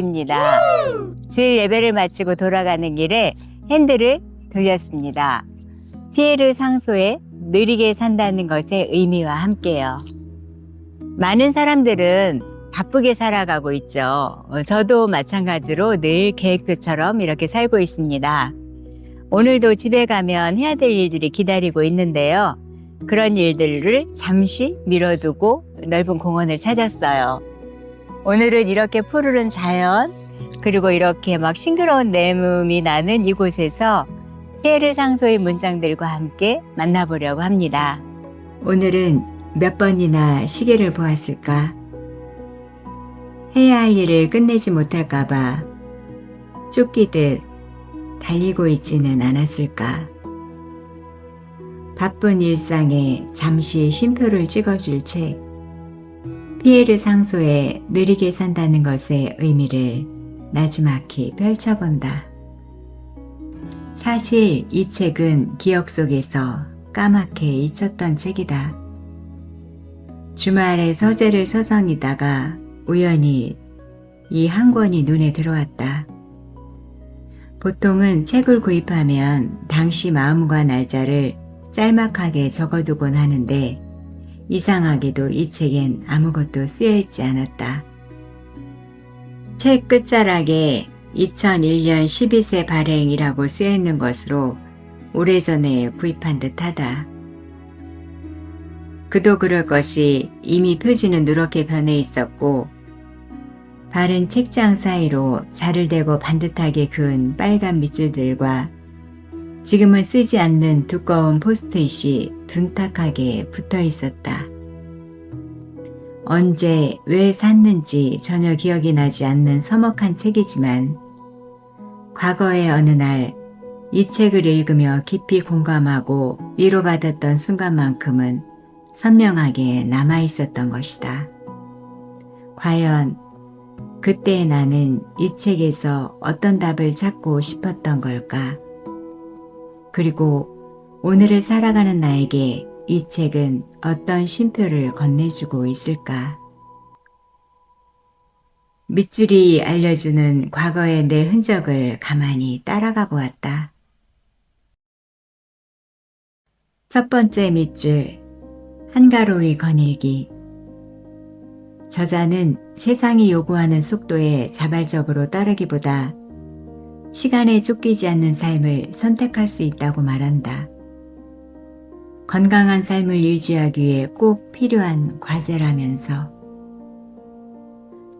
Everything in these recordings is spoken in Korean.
입니다. 주일 예배를 마치고 돌아가는 길에 핸들을 돌렸습니다. 피해를 상소해 느리게 산다는 것의 의미와 함께요. 많은 사람들은 바쁘게 살아가고 있죠. 저도 마찬가지로 늘 계획표처럼 이렇게 살고 있습니다. 오늘도 집에 가면 해야 될 일들이 기다리고 있는데요. 그런 일들을 잠시 미뤄두고 넓은 공원을 찾았어요. 오늘은 이렇게 푸르른 자연, 그리고 이렇게 막 싱그러운 내음이 나는 이곳에서 피해를 상소의 문장들과 함께 만나보려고 합니다. 오늘은 몇 번이나 시계를 보았을까? 해야 할 일을 끝내지 못할까봐 쫓기듯 달리고 있지는 않았을까? 바쁜 일상에 잠시 쉼표를 찍어줄 책, 피해를 상소해 느리게 산다는 것의 의미를 나지막히 펼쳐본다. 사실 이 책은 기억 속에서 까맣게 잊혔던 책이다. 주말에 서재를 서성이다가 우연히 이 한 권이 눈에 들어왔다. 보통은 책을 구입하면 당시 마음과 날짜를 짤막하게 적어두곤 하는데 이상하게도 이 책엔 아무것도 쓰여있지 않았다. 책 끝자락에 2001년 12세 발행이라고 쓰여있는 것으로 오래전에 구입한 듯하다. 그도 그럴 것이 이미 표지는 누렇게 변해 있었고 바른 책장 사이로 자를 대고 반듯하게 그은 빨간 밑줄들과 지금은 쓰지 않는 두꺼운 포스트잇이 둔탁하게 붙어 있었다. 언제 왜 샀는지 전혀 기억이 나지 않는 서먹한 책이지만 과거의 어느 날 이 책을 읽으며 깊이 공감하고 위로받았던 순간만큼은 선명하게 남아있었던 것이다. 과연 그때 나는 이 책에서 어떤 답을 찾고 싶었던 걸까? 그리고 오늘을 살아가는 나에게 이 책은 어떤 쉼표를 건네주고 있을까? 밑줄이 알려주는 과거의 내 흔적을 가만히 따라가 보았다. 첫 번째 밑줄, 한가로이 거닐기. 저자는 세상이 요구하는 속도에 자발적으로 따르기보다 시간에 쫓기지 않는 삶을 선택할 수 있다고 말한다. 건강한 삶을 유지하기 위해 꼭 필요한 과제라면서.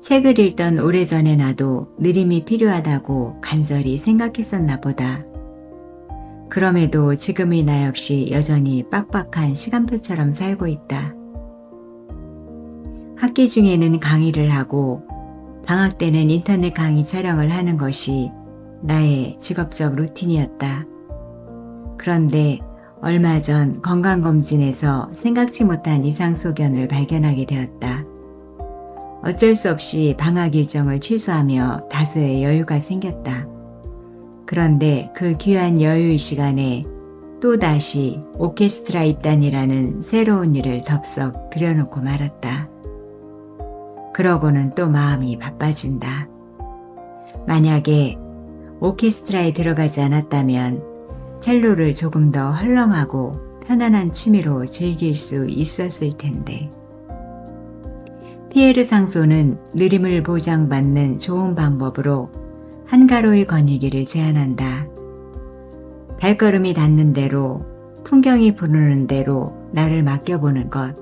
책을 읽던 오래전에 나도 느림이 필요하다고 간절히 생각했었나 보다. 그럼에도 지금의 나 역시 여전히 빡빡한 시간표처럼 살고 있다. 학기 중에는 강의를 하고 방학 때는 인터넷 강의 촬영을 하는 것이 나의 직업적 루틴이었다. 그런데 얼마 전 건강검진에서 생각지 못한 이상소견을 발견하게 되었다. 어쩔 수 없이 방학 일정을 취소하며 다소의 여유가 생겼다. 그런데 그 귀한 여유의 시간에 또다시 오케스트라 입단이라는 새로운 일을 덥석 들여놓고 말았다. 그러고는 또 마음이 바빠진다. 만약에 오케스트라에 들어가지 않았다면 첼로를 조금 더 헐렁하고 편안한 취미로 즐길 수 있었을 텐데. 피에르 상소는 느림을 보장받는 좋은 방법으로 한가로이 거닐기를 제안한다. 발걸음이 닿는 대로, 풍경이 부르는 대로 나를 맡겨보는 것.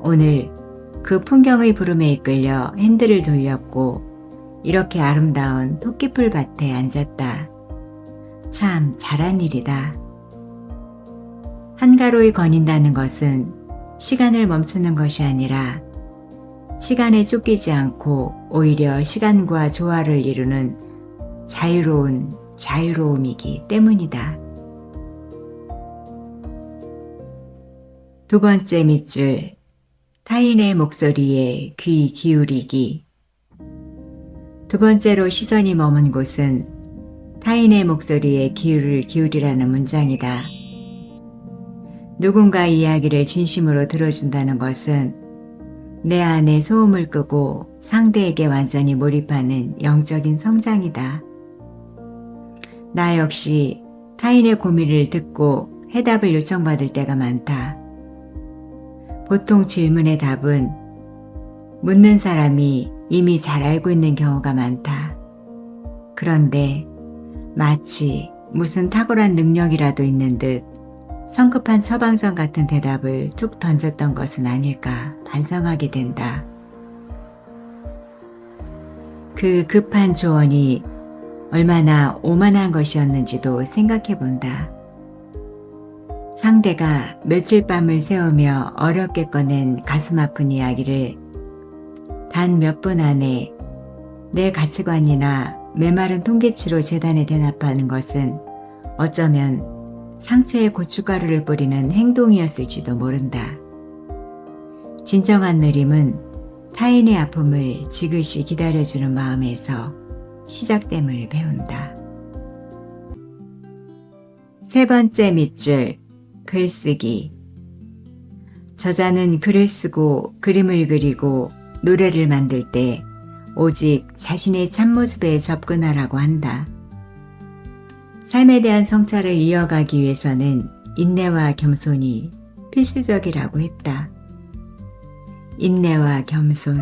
오늘 그 풍경의 부름에 이끌려 핸들을 돌렸고 이렇게 아름다운 토끼풀 밭에 앉았다. 참 잘한 일이다. 한가로이 거닌다는 것은 시간을 멈추는 것이 아니라 시간에 쫓기지 않고 오히려 시간과 조화를 이루는 자유로운 자유로움이기 때문이다. 두 번째 밑줄, 타인의 목소리에 귀 기울이기. 두 번째로 시선이 머문 곳은 타인의 목소리에 귀를 기울이라는 문장이다. 누군가 이야기를 진심으로 들어준다는 것은 내 안에 소음을 끄고 상대에게 완전히 몰입하는 영적인 성장이다. 나 역시 타인의 고민을 듣고 해답을 요청받을 때가 많다. 보통 질문의 답은 묻는 사람이 이미 잘 알고 있는 경우가 많다. 그런데 마치 무슨 탁월한 능력이라도 있는 듯 성급한 처방전 같은 대답을 툭 던졌던 것은 아닐까 반성하게 된다. 그 급한 조언이 얼마나 오만한 것이었는지도 생각해 본다. 상대가 며칠 밤을 새우며 어렵게 꺼낸 가슴 아픈 이야기를 단 몇 분 안에 내 가치관이나 메마른 통계치로 재단에 대납하는 것은 어쩌면 상처에 고춧가루를 뿌리는 행동이었을지도 모른다. 진정한 느림은 타인의 아픔을 지그시 기다려주는 마음에서 시작됨을 배운다. 세 번째 밑줄, 글쓰기. 저자는 글을 쓰고 그림을 그리고 노래를 만들 때 오직 자신의 참모습에 접근하라고 한다. 삶에 대한 성찰을 이어가기 위해서는 인내와 겸손이 필수적이라고 했다. 인내와 겸손.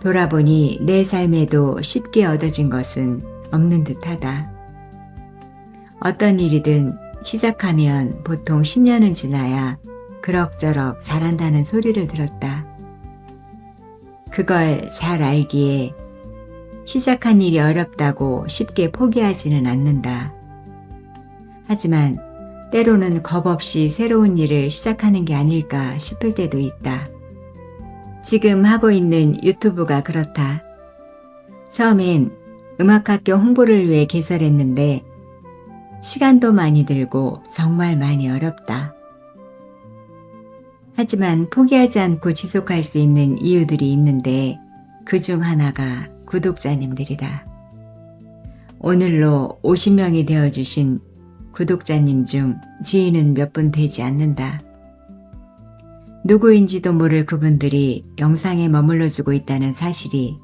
돌아보니 내 삶에도 쉽게 얻어진 것은 없는 듯하다. 어떤 일이든 시작하면 보통 10년은 지나야 그럭저럭 잘한다는 소리를 들었다. 그걸 잘 알기에 시작한 일이 어렵다고 쉽게 포기하지는 않는다. 하지만 때로는 겁없이 새로운 일을 시작하는 게 아닐까 싶을 때도 있다. 지금 하고 있는 유튜브가 그렇다. 처음엔 음악학교 홍보를 위해 개설했는데 시간도 많이 들고 정말 많이 어렵다. 하지만 포기하지 않고 지속할 수 있는 이유들이 있는데 그 중 하나가 구독자님들이다. 오늘로 50명이 되어주신 구독자님 중 지인은 몇 분 되지 않는다. 누구인지도 모를 그분들이 영상에 머물러주고 있다는 사실이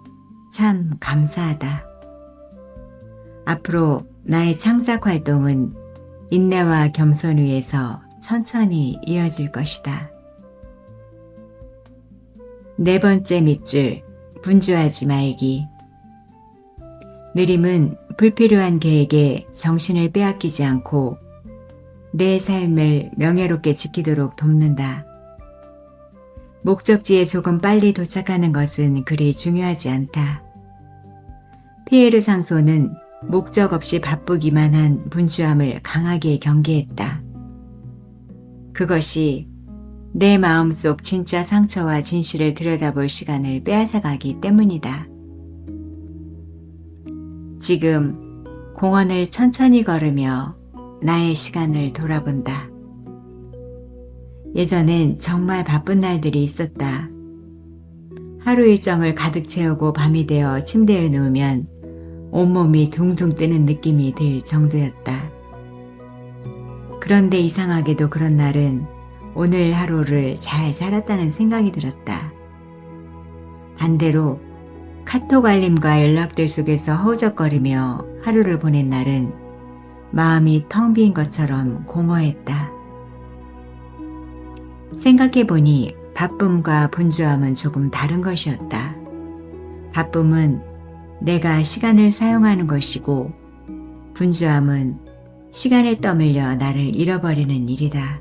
참 감사하다. 앞으로 나의 창작 활동은 인내와 겸손 위에서 천천히 이어질 것이다. 네 번째 밑줄, 분주하지 말기. 느림은 불필요한 계획에 정신을 빼앗기지 않고 내 삶을 명예롭게 지키도록 돕는다. 목적지에 조금 빨리 도착하는 것은 그리 중요하지 않다. 피에르 상소는 목적 없이 바쁘기만 한 분주함을 강하게 경계했다. 그것이 내 마음속 진짜 상처와 진실을 들여다볼 시간을 빼앗아가기 때문이다. 지금 공원을 천천히 걸으며 나의 시간을 돌아본다. 예전엔 정말 바쁜 날들이 있었다. 하루 일정을 가득 채우고 밤이 되어 침대에 누우면 온몸이 둥둥 뜨는 느낌이 들 정도였다. 그런데 이상하게도 그런 날은 오늘 하루를 잘 살았다는 생각이 들었다. 반대로 카톡 알림과 연락들 속에서 허우적거리며 하루를 보낸 날은 마음이 텅 빈 것처럼 공허했다. 생각해보니 바쁨과 분주함은 조금 다른 것이었다. 바쁨은 내가 시간을 사용하는 것이고 분주함은 시간에 떠밀려 나를 잃어버리는 일이다.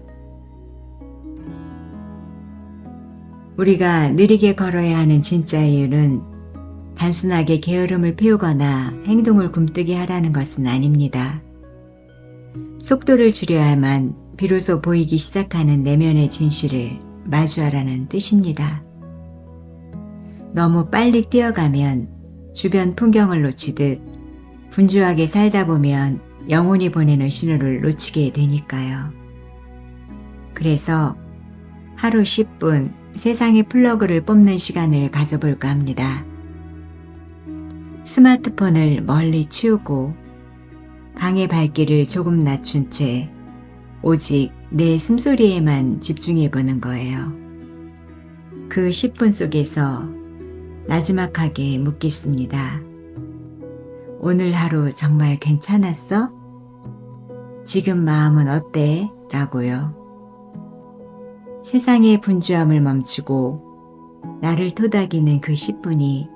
우리가 느리게 걸어야 하는 진짜 이유는 단순하게 게으름을 피우거나 행동을 굼뜨게 하라는 것은 아닙니다. 속도를 줄여야만 비로소 보이기 시작하는 내면의 진실을 마주하라는 뜻입니다. 너무 빨리 뛰어가면 주변 풍경을 놓치듯 분주하게 살다 보면 영혼이 보내는 신호를 놓치게 되니까요. 그래서 하루 10분 세상의 플러그를 뽑는 시간을 가져볼까 합니다. 스마트폰을 멀리 치우고 방의 밝기를 조금 낮춘 채 오직 내 숨소리에만 집중해보는 거예요. 그 10분 속에서 나지막하게 묻겠습니다. 오늘 하루 정말 괜찮았어? 지금 마음은 어때? 라고요. 세상의 분주함을 멈추고 나를 토닥이는 그 10분이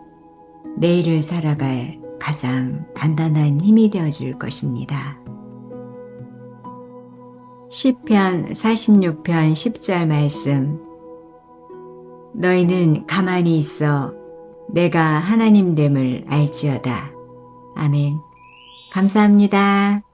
내일을 살아갈 가장 단단한 힘이 되어줄 것입니다. 시편 46편 10절 말씀. 너희는 가만히 있어 내가 하나님 됨을 알지어다. 아멘. 감사합니다.